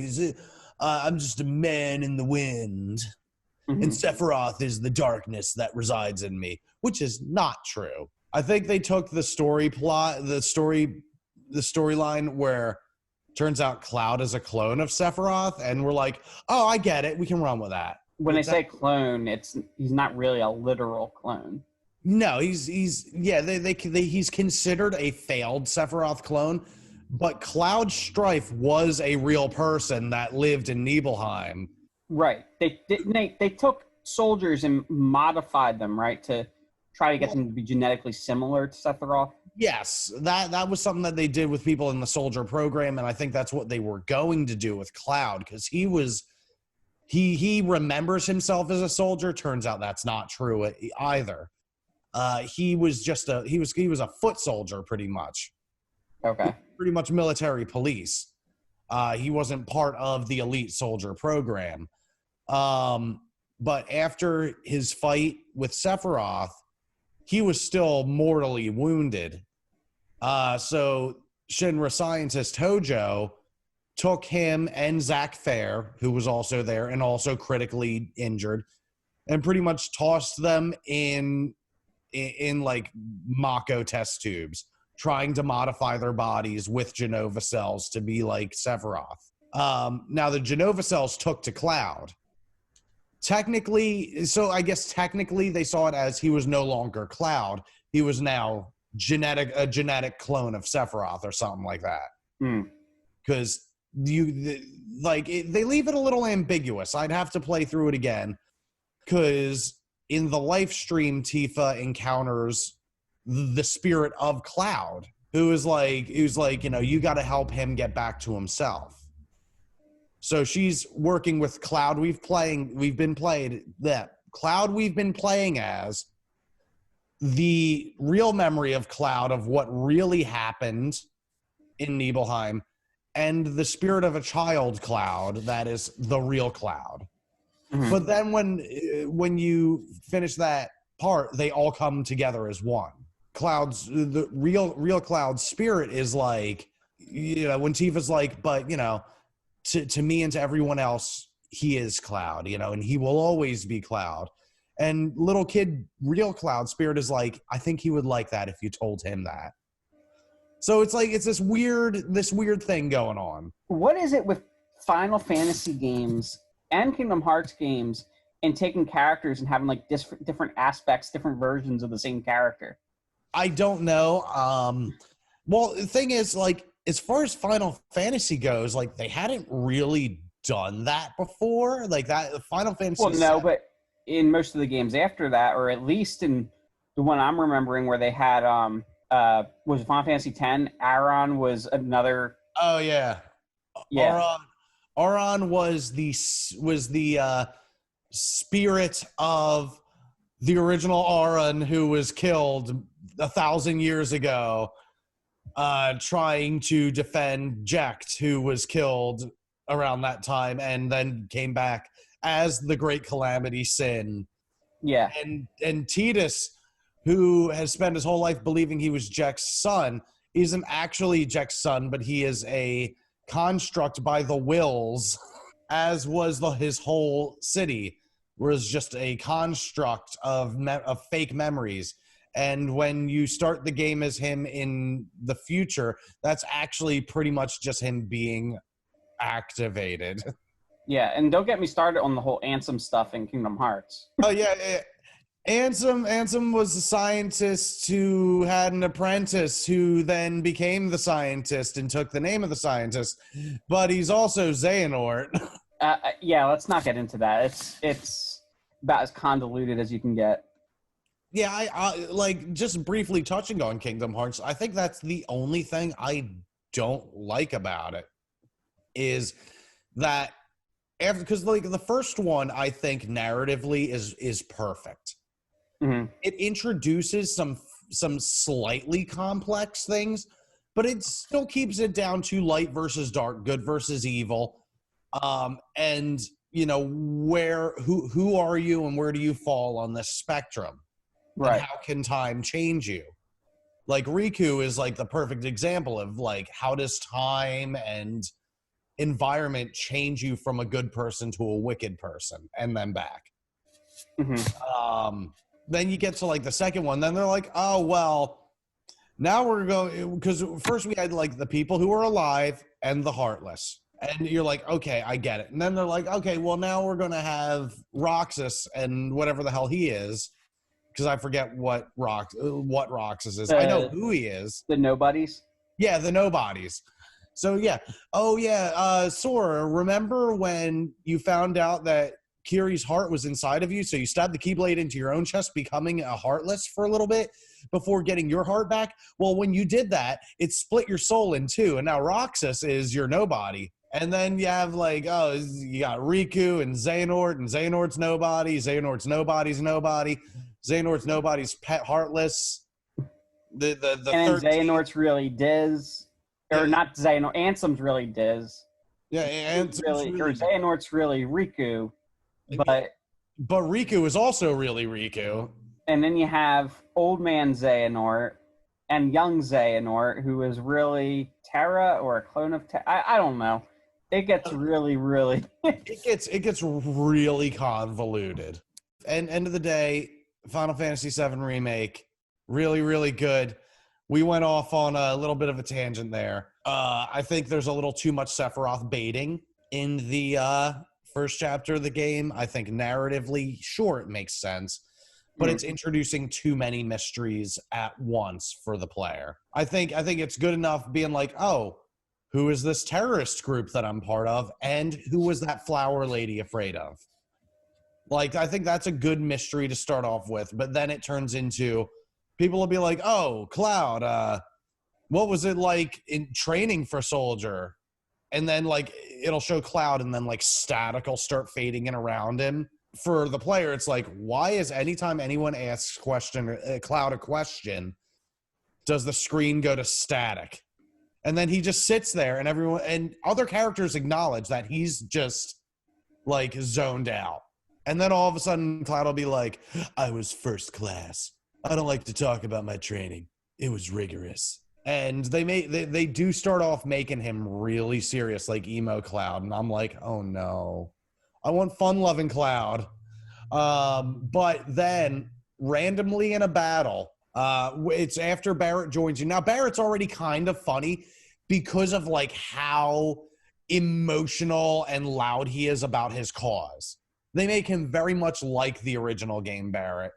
I'm just a man in the wind. And Sephiroth is the darkness that resides in me, which is not true. I think they took the storyline where turns out Cloud is a clone of Sephiroth, and we're like, oh, I get it. We can run with that. When they say clone, he's not really a literal clone. No, he's considered a failed Sephiroth clone, but Cloud Strife was a real person that lived in Nibelheim. Right. They took soldiers and modified them, right, to try to get them to be genetically similar to Sephiroth. Yes, that was something that they did with people in the soldier program, and I think that's what they were going to do with Cloud, because he remembers himself as a soldier. Turns out that's not true either. He was a foot soldier, pretty much. Okay. Pretty much military police. He wasn't part of the elite soldier program. But after his fight with Sephiroth, he was still mortally wounded. So Shinra scientist Hojo took him and Zack Fair, who was also there and also critically injured, and pretty much tossed them in like Mako test tubes, trying to modify their bodies with Genova cells to be like Sephiroth. Now the Genova cells took to Cloud. Technically, so I guess technically they saw it as he was no longer Cloud. He was now a genetic clone of Sephiroth or something like that. Because they leave it a little ambiguous. I'd have to play through it again. Because in the live stream, Tifa encounters the spirit of Cloud, who's like, you got to help him get back to himself. So she's working with Cloud. We've been playing as the real memory of Cloud of what really happened in Nibelheim, and the spirit of a child Cloud that is the real Cloud. Mm-hmm. But then when you finish that part, they all come together as one. The real Cloud's spirit is like, when Tifa's like, but to me and to everyone else, he is Cloud, and he will always be Cloud. And little kid, real Cloud spirit is like, I think he would like that if you told him that. So it's like, it's this weird thing going on. What is it with Final Fantasy games and Kingdom Hearts games and taking characters and having like different aspects, different versions of the same character? I don't know. Well, the thing is, like, as far as Final Fantasy goes, like, they hadn't really done that before. Like, that Final Fantasy... Well, no, but in most of the games after that, or at least in the one I'm remembering where they had, was Final Fantasy X, Aaron was another... Oh, yeah. Yeah. Aaron was the spirit of the original Aaron who was killed 1,000 years ago, trying to defend Jecht, who was killed around that time and then came back as the Great Calamity Sin. Yeah. And Tidus, who has spent his whole life believing he was Jecht's son, isn't actually Jecht's son, but he is a construct by the Wills, as was his whole city, was just a construct of fake memories. And when you start the game as him in the future, that's actually pretty much just him being activated. Yeah, and don't get me started on the whole Ansem stuff in Kingdom Hearts. Oh, yeah. Ansem was a scientist who had an apprentice who then became the scientist and took the name of the scientist. But he's also Xehanort. Yeah, let's not get into that. It's about as convoluted as you can get. Yeah, I like, just briefly touching on Kingdom Hearts, I think that's the only thing I don't like about it, is that because like the first one, I think narratively is perfect. Mm-hmm. It introduces some slightly complex things, but it still keeps it down to light versus dark, good versus evil, and who are you and where do you fall on this spectrum? Right. And how can time change you? Like, Riku is like the perfect example of like, how does time and environment change you from a good person to a wicked person and then back? Mm-hmm. Then you get to like the second one, then they're like, oh, well, now we're going, because first we had like the people who were alive and the heartless. And you're like, okay, I get it. And then they're like, okay, well, now we're going to have and whatever the hell he is. Because I forget what Roxas is. I know who he is. The nobodies? Yeah, the nobodies. So, yeah. Oh, yeah. Sora, remember when you found out that Kiri's heart was inside of you? So you stabbed the Keyblade into your own chest, becoming a Heartless for a little bit before getting your heart back? Well, when you did that, it split your soul in two. And now Roxas is your nobody. And then you have like, you got Riku and Xehanort's nobody. Xehanort's nobody's nobody. Xehanort's nobody's pet Heartless. The and then Xehanort's really Diz. Or not Xehanort. Ansem's really Diz. Yeah, Ansem's really or Xehanort's really Riku. But Riku is also really Riku. And then you have old man Xehanort and young Xehanort, who is really Terra or a clone of Terra. I don't know. It gets really, really... it gets really convoluted. And end of the day, Final Fantasy VII Remake, really, really good. We went off on a little bit of a tangent there. I think there's a little too much Sephiroth baiting in the first chapter of the game. I think narratively, sure, it makes sense, but it's introducing too many mysteries at once for the player. I think it's good enough being like, oh, who is this terrorist group that I'm part of, and who was that flower lady afraid of? Like, I think that's a good mystery to start off with, but then it turns into people will be like, oh, Cloud, what was it like in training for Soldier? And then, like, it'll show Cloud, and then, like, static will start fading in around him. For the player, it's like, why is anytime anyone asks Cloud a question, does the screen go to static? And then he just sits there, and everyone and other characters acknowledge that he's just, like, zoned out. And then all of a sudden, Cloud will be like, I was first class. I don't like to talk about my training. It was rigorous. And they do start off making him really serious, like emo Cloud. And I'm like, oh no. I want fun-loving Cloud. But then, randomly in a battle, it's after Barrett joins you. Now, Barrett's already kind of funny because of, like, how emotional and loud he is about his cause. They make him very much like the original game Barrett,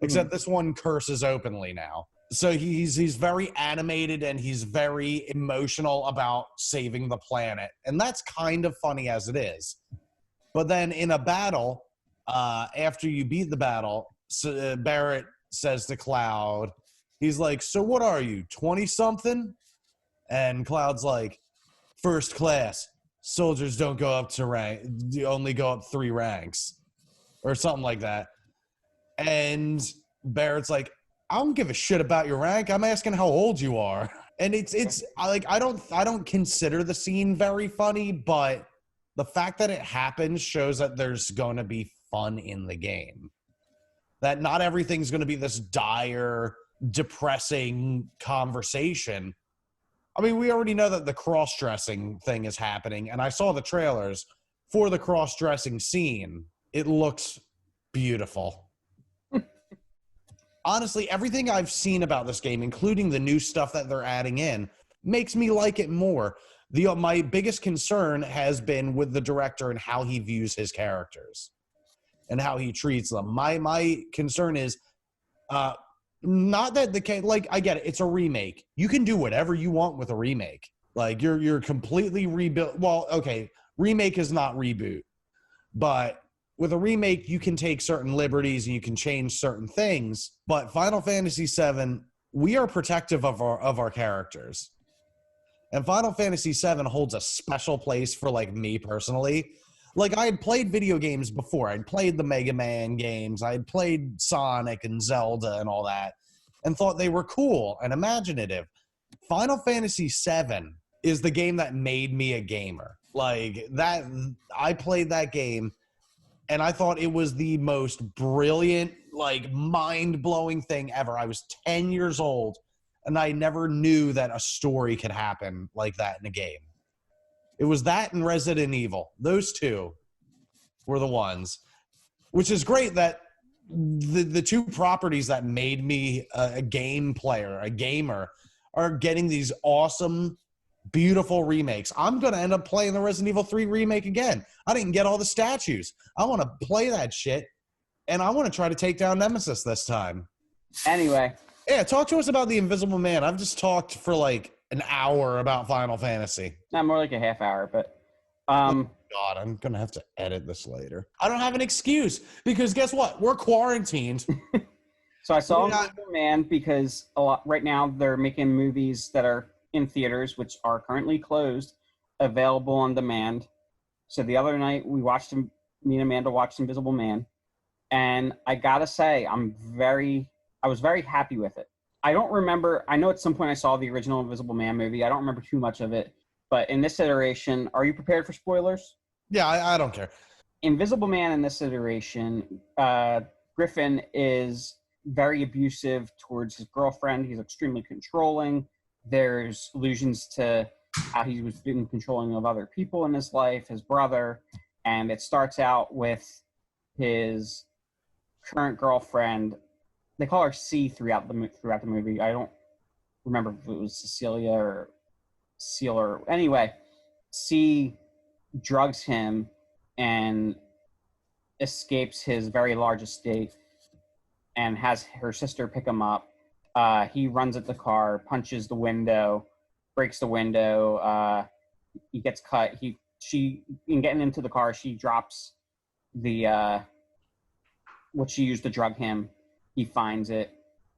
except this one curses openly now. So he's very animated and he's very emotional about saving the planet. And that's kind of funny as it is. But then in a battle, after you beat the battle, Barrett says to Cloud, he's like, so what are you, 20-something? And Cloud's like, first class. Soldiers don't go up to rank, only go up 3 ranks. Or something like that. And Barrett's like, I don't give a shit about your rank. I'm asking how old you are. And it's like, I don't consider the scene very funny, but the fact that it happens shows that there's going to be fun in the game. That not everything's going to be this dire, depressing conversation. I mean, we already know that the cross-dressing thing is happening, and I saw the trailers for the cross-dressing scene. It looks beautiful. Honestly, everything I've seen about this game, including the new stuff that they're adding in, makes me like it more. My biggest concern has been with the director and how he views his characters and how he treats them. My concern is not that I get it, it's a remake. You can do whatever you want with a remake. Like you're completely rebuilt. Well, okay, remake is not reboot, but with a remake, you can take certain liberties and you can change certain things. But Final Fantasy VII, we are protective of our characters. And Final Fantasy VII holds a special place for, like, me personally. Like, I had played video games before. I'd played the Mega Man games. I'd played Sonic and Zelda and all that and thought they were cool and imaginative. Final Fantasy VII is the game that made me a gamer. Like, that, I played that game and I thought it was the most brilliant, like, mind-blowing thing ever. I was 10 years old, and I never knew that a story could happen like that in a game. It was that and Resident Evil. Those two were the ones. Which is great that the two properties that made me a game player, a gamer, are getting these awesome, beautiful remakes. I'm going to end up playing the Resident Evil 3 remake again. I didn't get all the statues. I want to play that shit, and I want to try to take down Nemesis this time. Anyway. Yeah, talk to us about the Invisible Man. I've just talked for like an hour about Final Fantasy. Not more like a half hour, but... Oh, God, I'm going to have to edit this later. I don't have an excuse, because guess what? We're quarantined. So I saw Invisible Man because right now they're making movies that are in theaters, which are currently closed, available on demand. So the other night we watched me and Amanda watched Invisible Man, and I gotta say I was very happy with it. I don't remember, I know at some point I saw the original Invisible Man movie. I don't remember too much of it, but in this iteration, are you prepared for spoilers? Yeah, I don't care. Invisible Man in this iteration, Griffin is very abusive towards his girlfriend. He's extremely controlling. There's allusions to how he was being controlling of other people in his life, his brother, and it starts out with his current girlfriend. They call her C throughout the movie. I don't remember if it was Cecilia or sealer. Anyway, C drugs him and escapes his very large estate and has her sister pick him up. He runs at the car, punches the window, breaks the window. He gets cut. She in getting into the car, she drops the what she used to drug him. He finds it.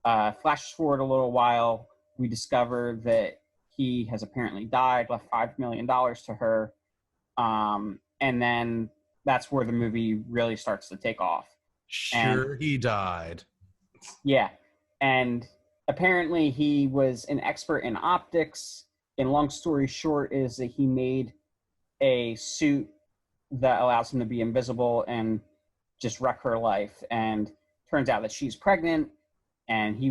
Flashes forward a little while. We discover that he has apparently died, left $5 million to her. And then that's where the movie really starts to take off. Sure, he died. Yeah. And apparently he was an expert in optics. And long story short is that he made a suit that allows him to be invisible and just wreck her life. And turns out that she's pregnant, and he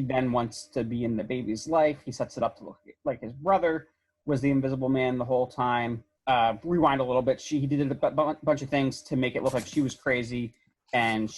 then wants to be in the baby's life. He sets it up to look like his brother was the Invisible Man the whole time. Rewind a little bit. He did a bunch of things to make it look like she was crazy, and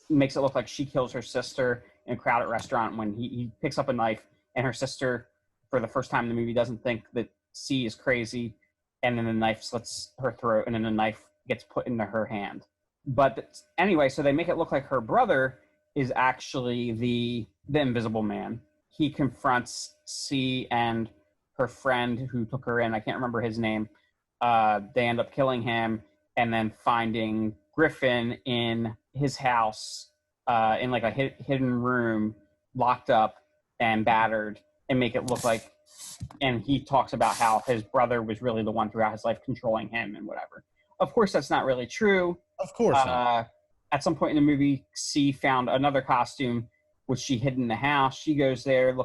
makes it look like she kills her sister in a crowded restaurant when he picks up a knife, and her sister, for the first time in the movie, doesn't think that C is crazy, and then the knife slits her throat, and then the knife gets put into her hand. But anyway, so they make it look like her brother is actually the Invisible Man. He confronts C and her friend who took her in. I can't remember his name. They end up killing him and then finding Griffin in his house in like a hidden room, locked up and battered, and make it look like, and he talks about how his brother was really the one throughout his life controlling him and whatever. Of course, that's not really true. Of course not. At some point in the movie, C found another costume, which she hid in the house. She goes there,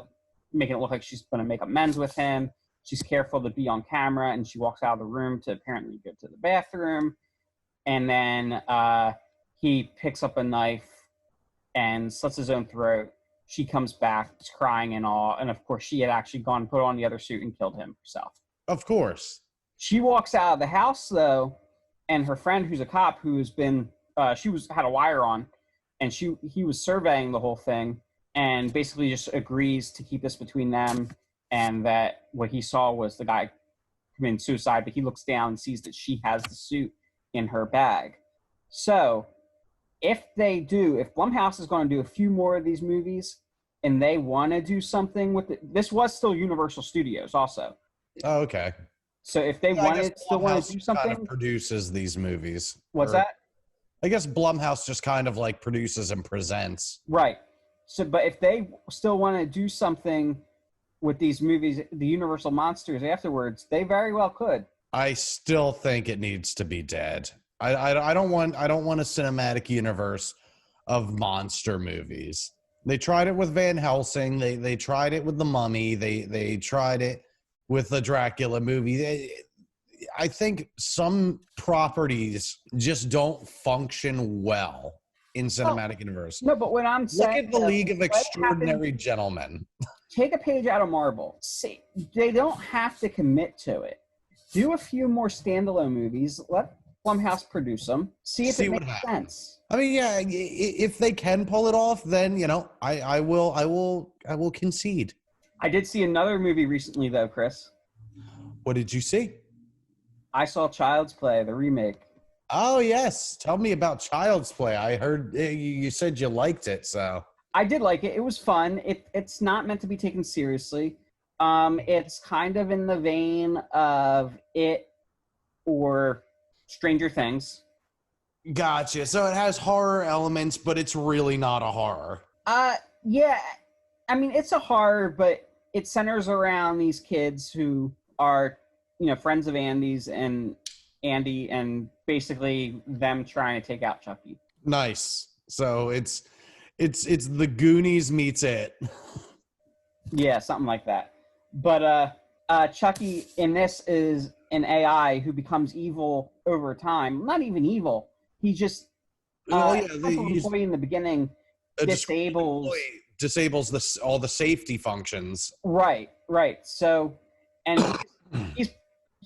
making it look like she's going to make amends with him. She's careful to be on camera, and she walks out of the room to apparently go to the bathroom. And then he picks up a knife and slits his own throat. She comes back crying and all. And, of course, she had actually gone, put on the other suit, and killed him herself. Of course. She walks out of the house, though, and her friend, who's a cop, who's been had a wire on, and he was surveying the whole thing, and basically just agrees to keep this between them, and that what he saw was the guy committing suicide, but he looks down and sees that she has the suit in her bag. So if Blumhouse is going to do a few more of these movies and they want to do something with it, this was still Universal Studios also. Oh, okay. So if they still want to do something, kind of produces these movies. What's that? I guess Blumhouse just kind of like produces and presents. Right. So, but if they still want to do something with these movies, the Universal monsters afterwards, they very well could. I still think it needs to be dead. I don't want a cinematic universe of monster movies. They tried it with Van Helsing. They tried it with The Mummy. They tried it with the Dracula movie. I think some properties just don't function well in cinematic universe. No, but what I'm saying, look at the League of Extraordinary Gentlemen. Take a page out of Marvel. See, they don't have to commit to it. Do a few more standalone movies. Let Blumhouse produce them. See if it makes sense. I mean, yeah, if they can pull it off, then I will concede. I did see another movie recently, though, Chris. What did you see? I saw Child's Play, the remake. Oh, yes. Tell me about Child's Play. I heard you said you liked it, so. I did like it. It was fun. It's not meant to be taken seriously. It's kind of in the vein of It or Stranger Things. Gotcha. So it has horror elements, but it's really not a horror. Yeah. I mean, it's a horror, but it centers around these kids who are, friends of Andy, and basically them trying to take out Chucky. Nice. So it's the Goonies meets It. Yeah, something like that. But Chucky in this is an AI who becomes evil over time. Not even evil. He just employee in the beginning disables all the safety functions. Right. So, and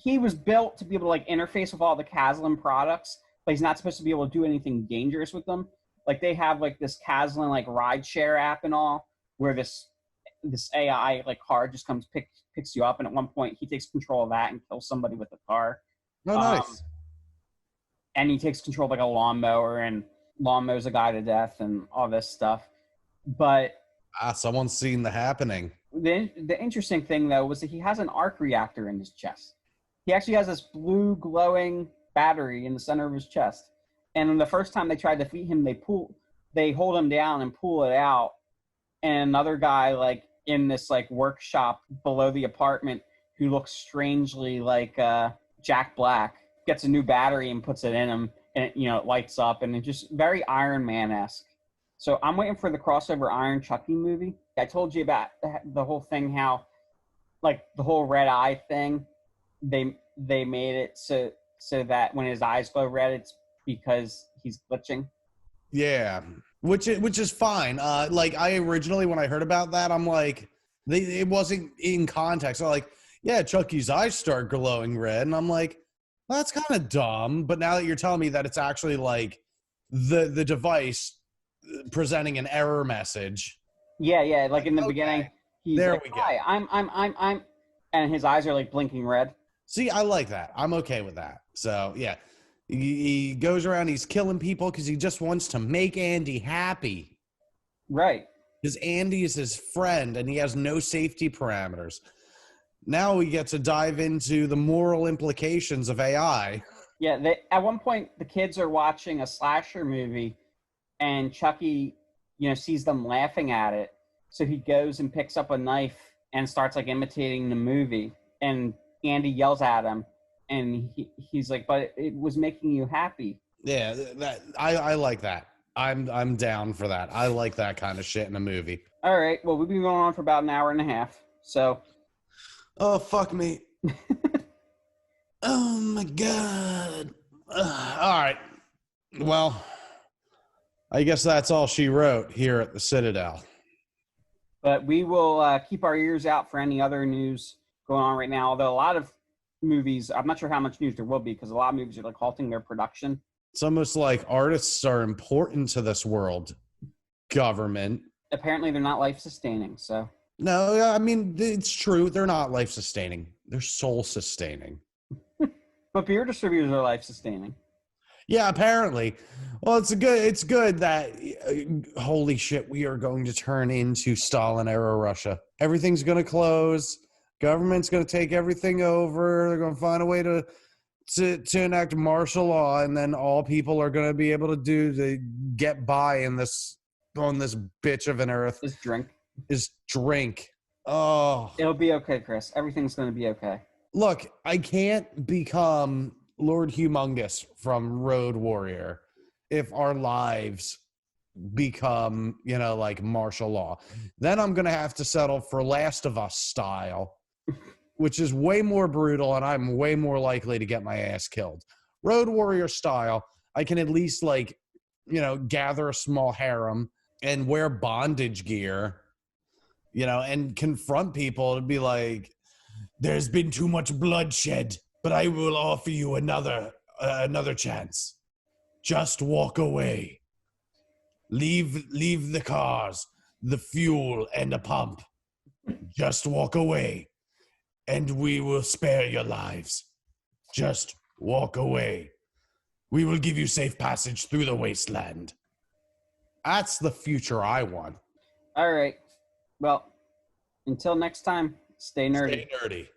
he was built to be able to like interface with all the Caslin products, but he's not supposed to be able to do anything dangerous with them. Like they have like this Caslin like ride share app and all, where this this AI like car just comes picks you up, and at one point he takes control of that and kills somebody with the car. Oh, nice. And he takes control of like a lawnmower and lawnmows a guy to death and all this stuff. But Someone's seen the happening. the interesting thing though was that he has an arc reactor in his chest. He actually has this blue glowing battery in the center of his chest. And the first time they tried to defeat him, they hold him down and pull it out. And another guy like in this like workshop below the apartment who looks strangely like Jack Black gets a new battery and puts it in him, and it lights up, and it's just very Iron Man-esque. So I'm waiting for the crossover Iron Chucky movie. I told you about the whole thing, how like the whole red eye thing, they made it so that when his eyes glow red, it's because he's glitching. Yeah, which is fine. Like I originally, when I heard about that, I'm like, it wasn't in context. I'm like, yeah, Chucky's eyes start glowing red, and I'm like, well, that's kind of dumb. But now that you're telling me that it's actually like the device presenting an error message. Yeah. Like in the beginning, he's there like, we go. Hi, I'm, and his eyes are like blinking red. See, I like that. I'm okay with that. So yeah, he goes around, he's killing people because he just wants to make Andy happy. Right. Because Andy is his friend, and he has no safety parameters. Now we get to dive into the moral implications of AI. Yeah, at one point the kids are watching a slasher movie, and Chucky, sees them laughing at it. So he goes and picks up a knife and starts like imitating the movie. And Andy yells at him, and he's like, "But it was making you happy." Yeah, I like that. I'm down for that. I like that kind of shit in a movie. All right. Well, we've been going on for about an hour and a half. So. Oh, fuck me. Oh, my God. All right. Well, I guess that's all she wrote here at the Citadel. But we will keep our ears out for any other news going on right now. Although a lot of movies, I'm not sure how much news there will be, because a lot of movies are like halting their production. It's almost like artists are important to this world. Government. Apparently they're not life-sustaining, so. No, I mean, it's true. They're not life-sustaining. They're soul-sustaining. But beer distributors are life-sustaining. Yeah, apparently. Well, it's good that, holy shit, we are going to turn into Stalin-era Russia. Everything's going to close. Government's going to take everything over. They're going to find a way to enact martial law, and then all people are going to be able to do to get by on this bitch of an earth is drink. Oh, it'll be okay, Chris. Everything's going to be okay. Look, I can't become Lord Humongous from Road Warrior if our lives become, like martial law. Then I'm going to have to settle for Last of Us style, which is way more brutal, and I'm way more likely to get my ass killed. Road Warrior style, I can at least gather a small harem and wear bondage gear, and confront people and be like, there's been too much bloodshed, but I will offer you another chance. Just walk away. Leave the cars, the fuel, and the pump. Just walk away, and we will spare your lives. Just walk away. We will give you safe passage through the wasteland. That's the future I want. All right. Well, until next time, stay nerdy. Stay nerdy.